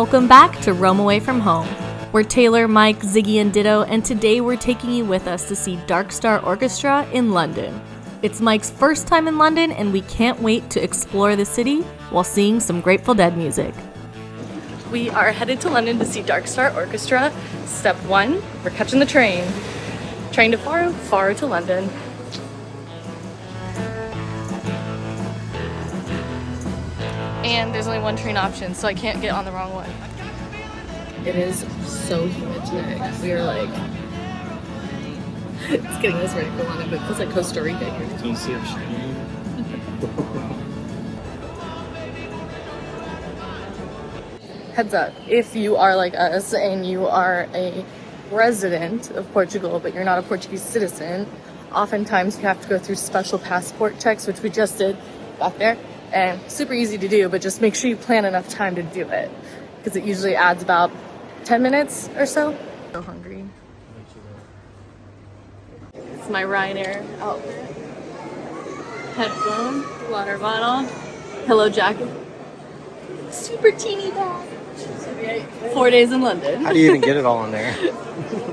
Welcome back to Roam Away From Home. We're Taylor, Mike, Ziggy, and Ditto, and today we're taking you with us to see Dark Star Orchestra in London. It's Mike's first time in London, and we can't wait to explore the city while seeing some Grateful Dead music. We are headed to London to see Dark Star Orchestra. Step 1, we're catching the train. Train to Faro to London. And there's only one train option, so I can't get on the wrong one. It is so humid today. We are like, it's getting us ready for London, but it feels like Costa Rica here. Can you see our screen? Heads up, if you are like us and you are a resident of Portugal, but you're not a Portuguese citizen, oftentimes you have to go through special passport checks, which we just did back there. And super easy to do, but just make sure you plan enough time to do it, because it usually adds about 10 minutes or so. So hungry. It's my Ryanair outfit. Headphone, water bottle, pillow jacket, super teeny bag. 4 days in London. How do you even get it all in there?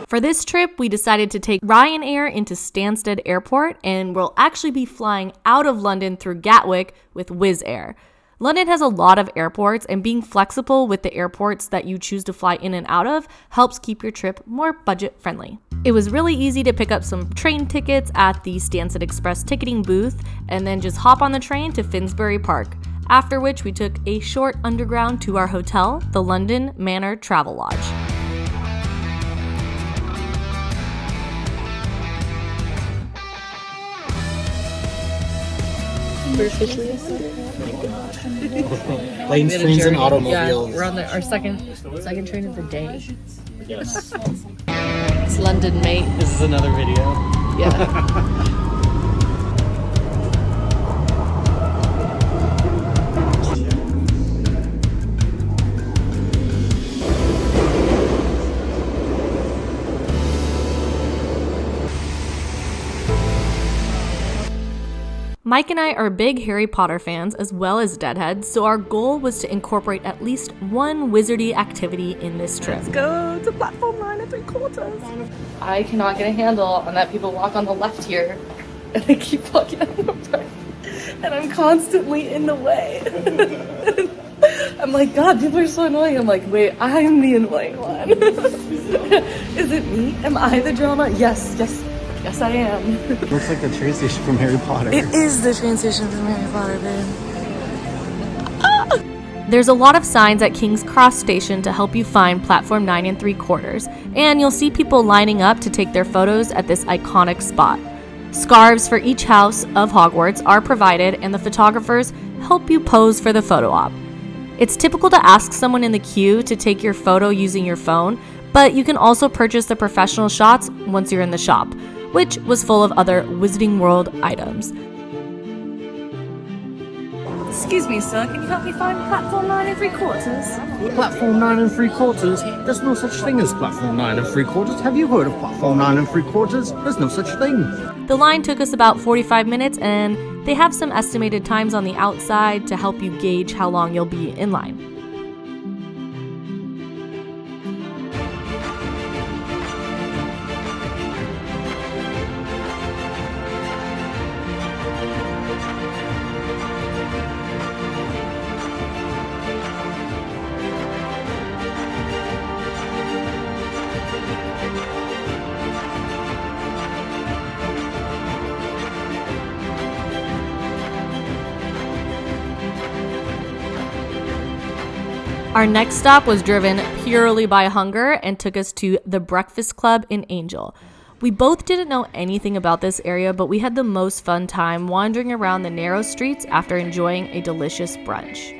For this trip, we decided to take Ryanair into Stansted Airport, and we'll actually be flying out of London through Gatwick with Wizz Air. London has a lot of airports, and being flexible with the airports that you choose to fly in and out of helps keep your trip more budget-friendly. It was really easy to pick up some train tickets at the Stansted Express ticketing booth, and then just hop on the train to Finsbury Park. After which we took a short underground to our hotel, the London Manor Travel Lodge. We're officially Planes, trains, and automobiles. Yeah, we're on our second train of the day. Yes. It's London, mate. This is another video. Yeah. Mike and I are big Harry Potter fans as well as Deadheads, so our goal was to incorporate at least one wizardy activity in this trip. Let's go to platform 9 3/4. I cannot get a handle on that people walk on the left here, and they keep walking on the right, and I'm constantly in the way. I'm like, God, people are so annoying. I'm like, wait, I'm the annoying one. Is it me? Am I the drama? Yes, I am. Looks like the train station from Harry Potter. It is the train station from Harry Potter, babe. Ah! There's a lot of signs at King's Cross Station to help you find platform 9 3/4, and you'll see people lining up to take their photos at this iconic spot. Scarves for each house of Hogwarts are provided, and the photographers help you pose for the photo op. It's typical to ask someone in the queue to take your photo using your phone, but you can also purchase the professional shots once you're in the shop, which was full of other Wizarding World items. Excuse me, sir, can you help me find platform 9 3/4? Platform 9 3/4? There's no such thing as platform 9 3/4. Have you heard of platform 9 3/4? There's no such thing. The line took us about 45 minutes, and they have some estimated times on the outside to help you gauge how long you'll be in line. Our next stop was driven purely by hunger and took us to the Breakfast Club in Angel. We both didn't know anything about this area, but we had the most fun time wandering around the narrow streets after enjoying a delicious brunch.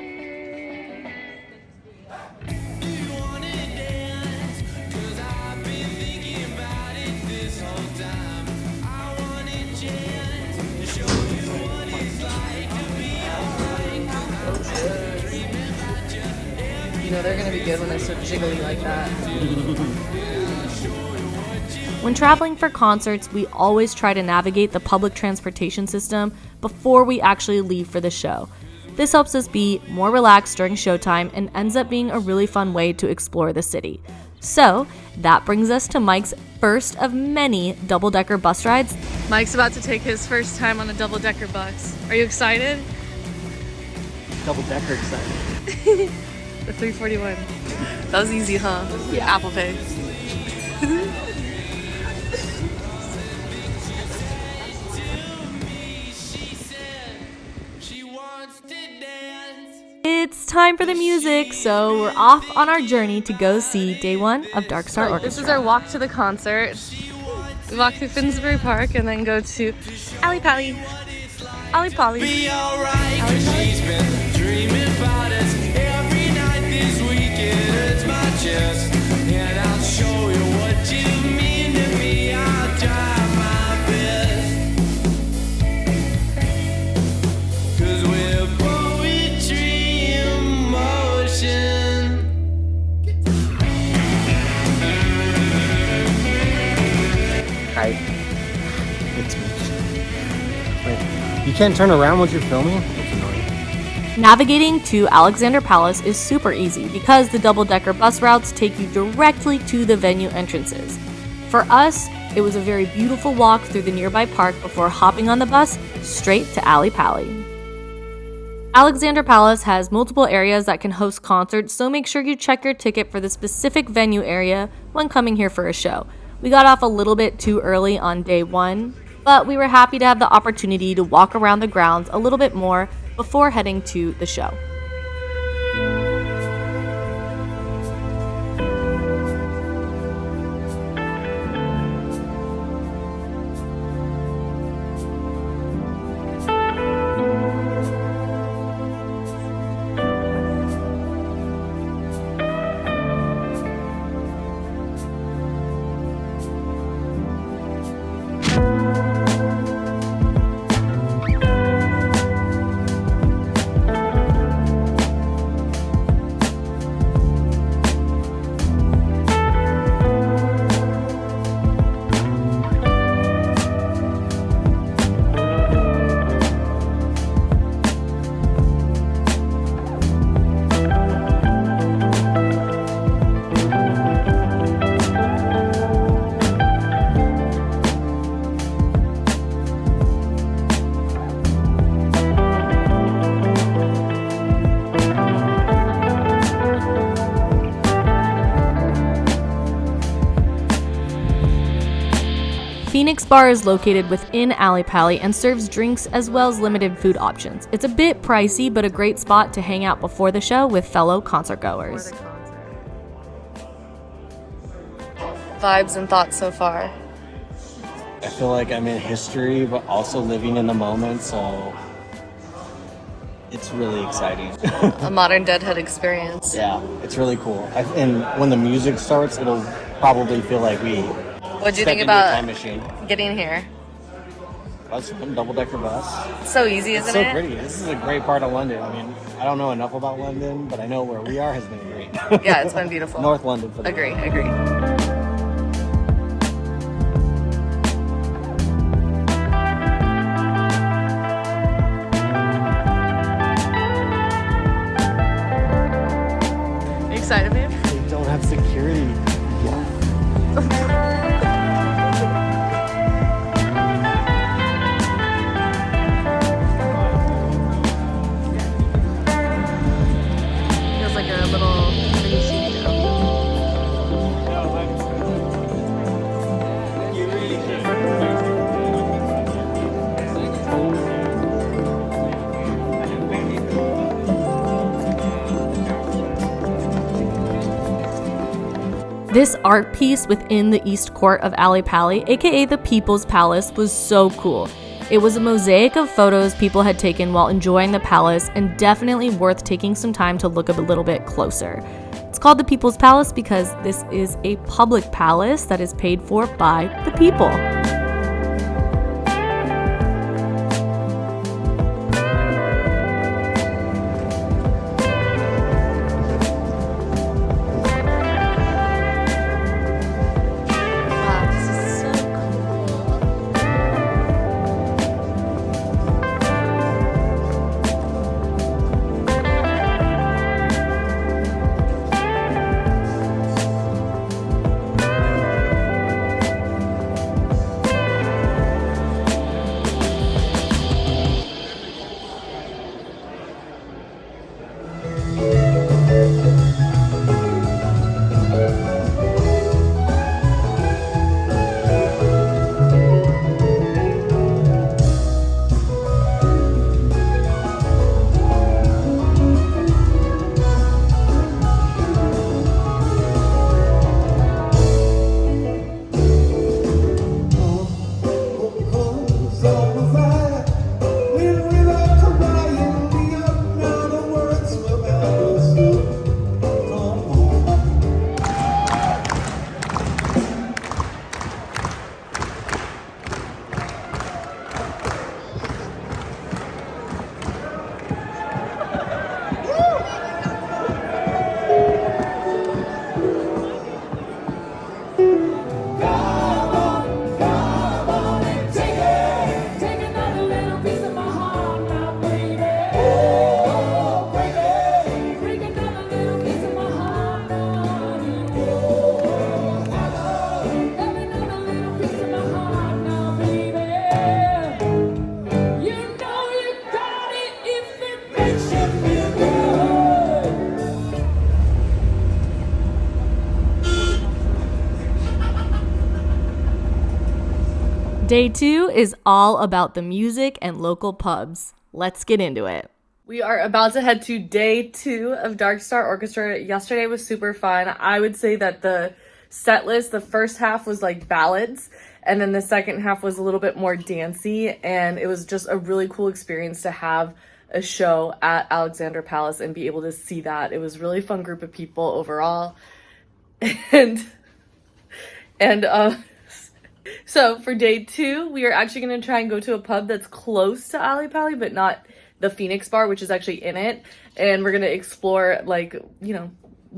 You know they're gonna be good when they're so jiggly like that. When traveling for concerts, we always try to navigate the public transportation system before we actually leave for the show. This helps us be more relaxed during showtime and ends up being a really fun way to explore the city. So that brings us to Mike's first of many double-decker bus rides. Mike's about to take his first time on a double-decker bus. Are you excited? Double-decker excited. The 341. That was easy, huh? Yeah. Apple Pay. It's time for the music, so we're off on our journey to go see day one of Dark Star Orchestra. This is our walk to the concert. We walk through Finsbury Park and then go to Ali Pali. Ali Pali. Be alright, 'cause she's been dreaming about us every night this week. It hurts my chest, and I'll show you what you mean to me. I'll try my best, 'cause we're poetry in motion. Hi. It's me. Wait, you can't turn around once you're filming? That's annoying. Navigating to Alexandra Palace is super easy because the double-decker bus routes take you directly to the venue entrances. For us, it was a very beautiful walk through the nearby park before hopping on the bus straight to Ali Pali. Alexandra Palace has multiple areas that can host concerts, so make sure you check your ticket for the specific venue area when coming here for a show. We got off a little bit too early on day one, but we were happy to have the opportunity to walk around the grounds a little bit more before heading to the show. Phoenix Bar is located within Ali Pali and serves drinks as well as limited food options. It's a bit pricey, but a great spot to hang out before the show with fellow concertgoers. Vibes and thoughts so far? I feel like I'm in history, but also living in the moment, so it's really exciting. A modern Deadhead experience. Yeah, it's really cool. And when the music starts, it'll probably feel like we What do you think about getting here? That's fun, double-decker bus. It's so easy, isn't it? It's so pretty. This is a great part of London. I mean, I don't know enough about London, but I know where we are has been great. Yeah, it's been beautiful. North London for the Agree. Excited, babe? They don't have security. Yeah. Feels like a little mini studio. This art piece within the East Court of Ali Pali, aka the People's Palace, was so cool. It was a mosaic of photos people had taken while enjoying the palace and definitely worth taking some time to look a little bit closer. It's called the People's Palace because this is a public palace that is paid for by the people. Day 2 is all about the music and local pubs. Let's get into it. We are about to head to day 2 of Dark Star Orchestra. Yesterday was super fun. I would say that the set list, the first half was like ballads, and then the second half was a little bit more dancey, and it was just a really cool experience to have a show at Alexandra Palace and be able to see that. It was a really fun group of people overall. So for day 2, we are actually going to try and go to a pub that's close to Ali Pali, but not the Phoenix bar, which is actually in it. And we're going to explore, like, you know,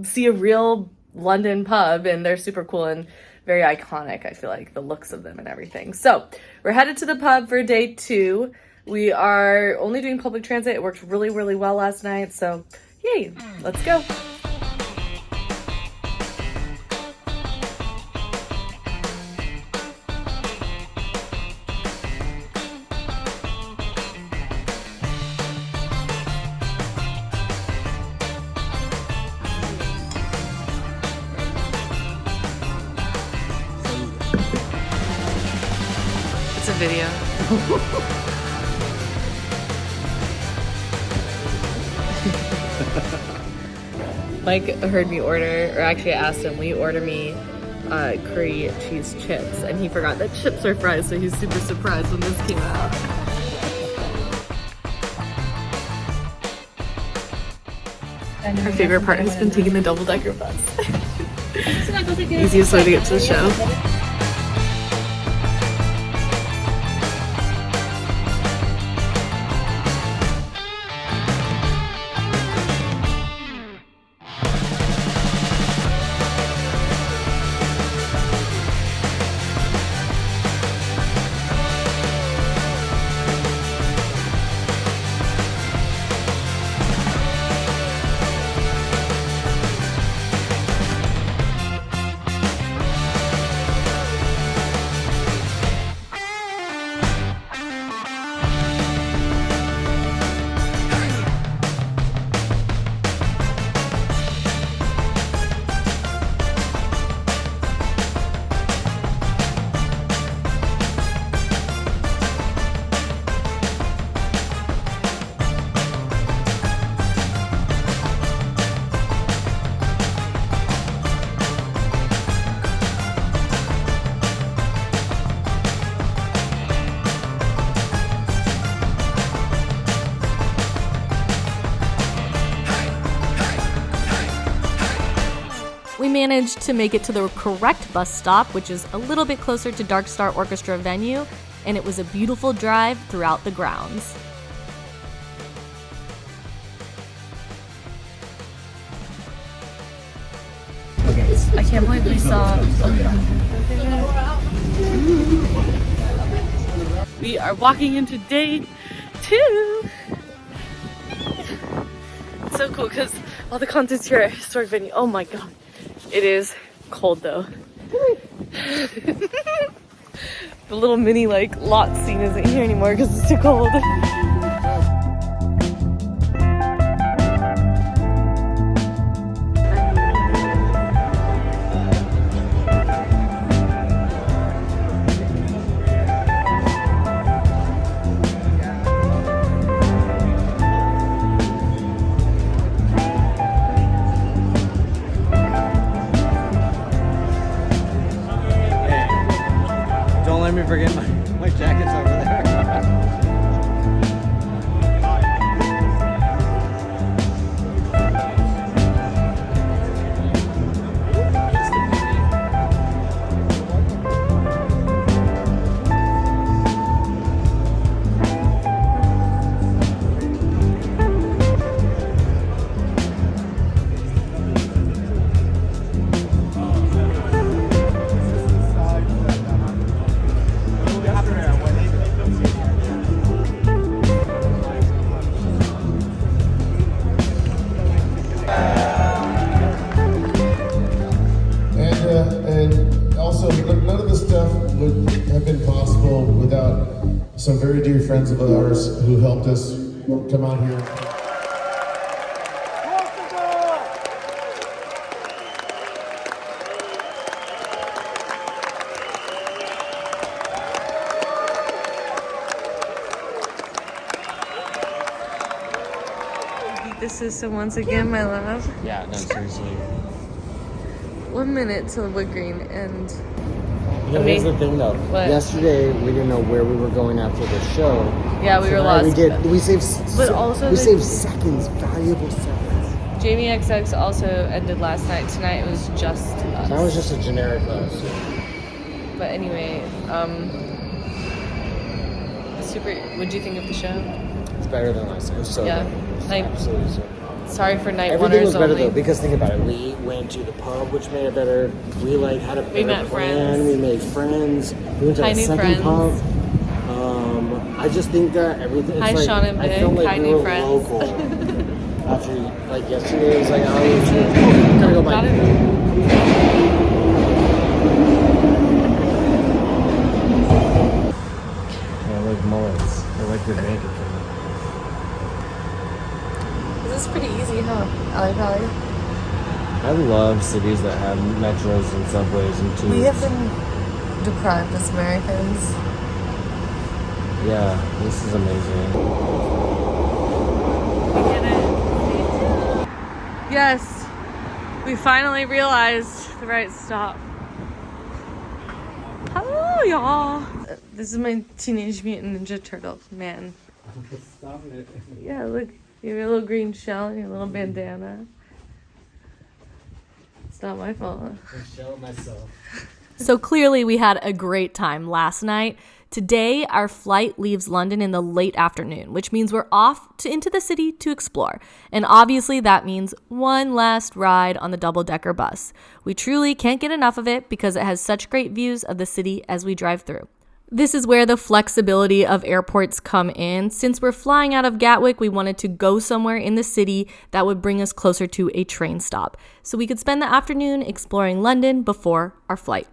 see a real London pub, and they're super cool and very iconic. I feel like the looks of them and everything. So we're headed to the pub for day 2. We are only doing public transit. It worked really, really well last night. So yay, let's go. It's a video. Mike heard me order, or actually I asked him, will you order me curry cheese chips? And he forgot that chips are fries, so he's super surprised when this came out. Our favorite part has been taking the double-decker bus. Easiest way to get to the show. We managed to make it to the correct bus stop, which is a little bit closer to Dark Star Orchestra venue, and it was a beautiful drive throughout the grounds. I can't believe we saw... We are walking into day 2! It's so cool because all the contents here are historic venue. Oh my god. It is cold though. The little mini like lot scene isn't here anymore because it's too cold. Don't let me forget my jacket's over there. And also, none of this stuff would have been possible without some very dear friends of ours who helped us come out here. This is so once again, my love. Yeah, no, seriously. 1 minute till Wood Green and Here's the thing though. What? Yesterday we didn't know where we were going after the show. yeah, we were Tonight lost. We saved. But also we the- saved seconds, valuable seconds. Jamie XX also ended last night. Tonight it was just us. That was just a generic us. But anyway, super. What'd you think of the show? It's better than last night. It was so Yeah. good. It's Like, absolutely so good. sorry for night Everything oneers was better only. though, because think about it. We went to the pub, which made it better. We had a better met plan. friends. We made friends. We went to Hi, the new second friends. pub. I just think that everything. It's Hi, like, Sean and I Vic. felt like Hi, we new were friends. local. After like yesterday, it was like, oh, gotta go back. Got it. I like mullets. I like your bacon. This is pretty easy, huh? Ali Pali. I love cities that have metros and subways and tubes. We have been deprived as Americans. Yeah, this is amazing. Yes, we finally realized the right stop. Hello, y'all. This is my Teenage Mutant Ninja Turtle, man. Stop it. Yeah, look, you have your little green shell and your little bandana. It's not my fault. I shell myself. So clearly we had a great time last night. Today, our flight leaves London in the late afternoon, which means we're off into the city to explore. And obviously that means one last ride on the double-decker bus. We truly can't get enough of it because it has such great views of the city as we drive through. This is where the flexibility of airports come in. Since we're flying out of Gatwick, we wanted to go somewhere in the city that would bring us closer to a train stop, so we could spend the afternoon exploring London before our flight.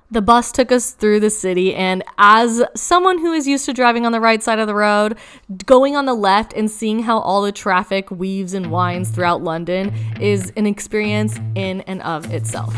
The bus took us through the city, and as someone who is used to driving on the right side of the road, going on the left and seeing how all the traffic weaves and winds throughout London is an experience in and of itself.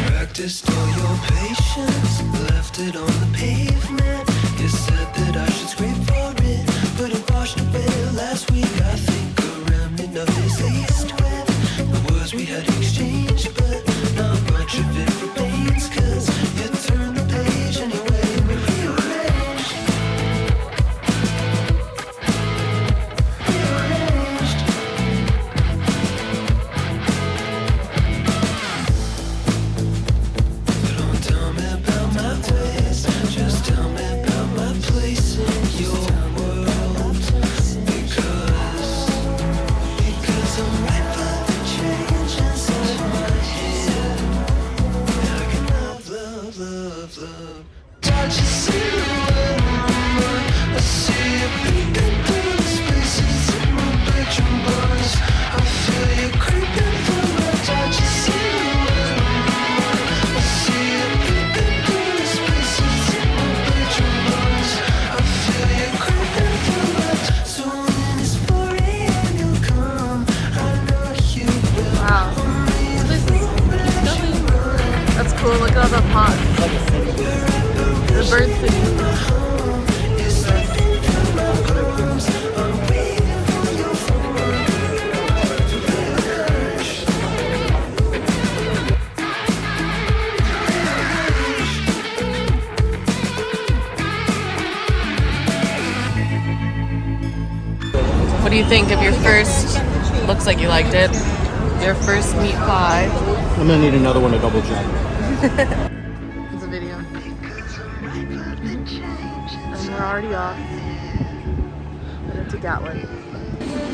Practiced all your patience, left it on the pavement. You said that I should scrape for it, but it washed away last week. I think a remnant of this east with the words we had exchanged, but not much of it remains, 'cause you turned the page anyway and we rearranged. Don't tell me about my ways, just tell me about my place in your world. Because I'm right for the change inside my head. I can love, love, love, love. Touch your silhouette, I see you peeking through the spaces in my bedroom bars. I feel you creeping through my touch your silhouette. I see you peeking through the spaces in my bedroom bars. I feel you creeping through my. So when it's 4 a.m. you'll come, I know you will. Wow. That's cool. Look at all the pots. The bird city. What do you think of your first? Looks like you liked it. Your first meat pie. I'm gonna need another one to double check. It's a video. And we're already off. Headed to Gatwick.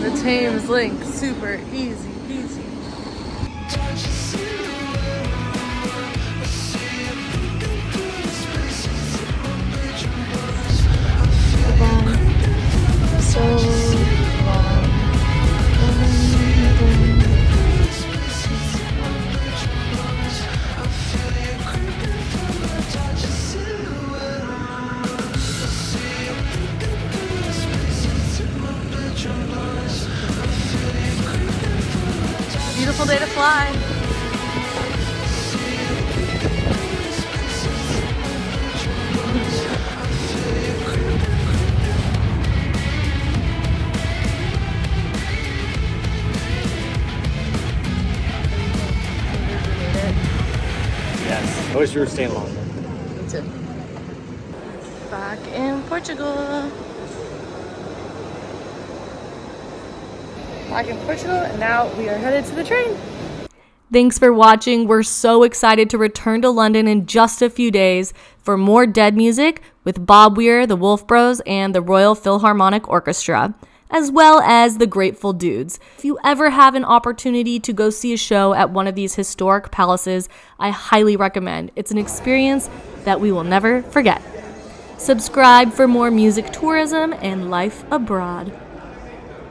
The Thames link, super easy peasy. So long. beautiful day to fly. Yes. I wish we were staying longer. Me too. Back in Portugal. Back in Portugal, and now we are headed to the train. Thanks for watching. We're so excited to return to London in just a few days for more Dead music with Bob Weir, the Wolf Bros, and the Royal Philharmonic Orchestra, as well as the Grateful Dudes. If you ever have an opportunity to go see a show at one of these historic palaces, I highly recommend. It's an experience that we will never forget. Subscribe for more music tourism and life abroad.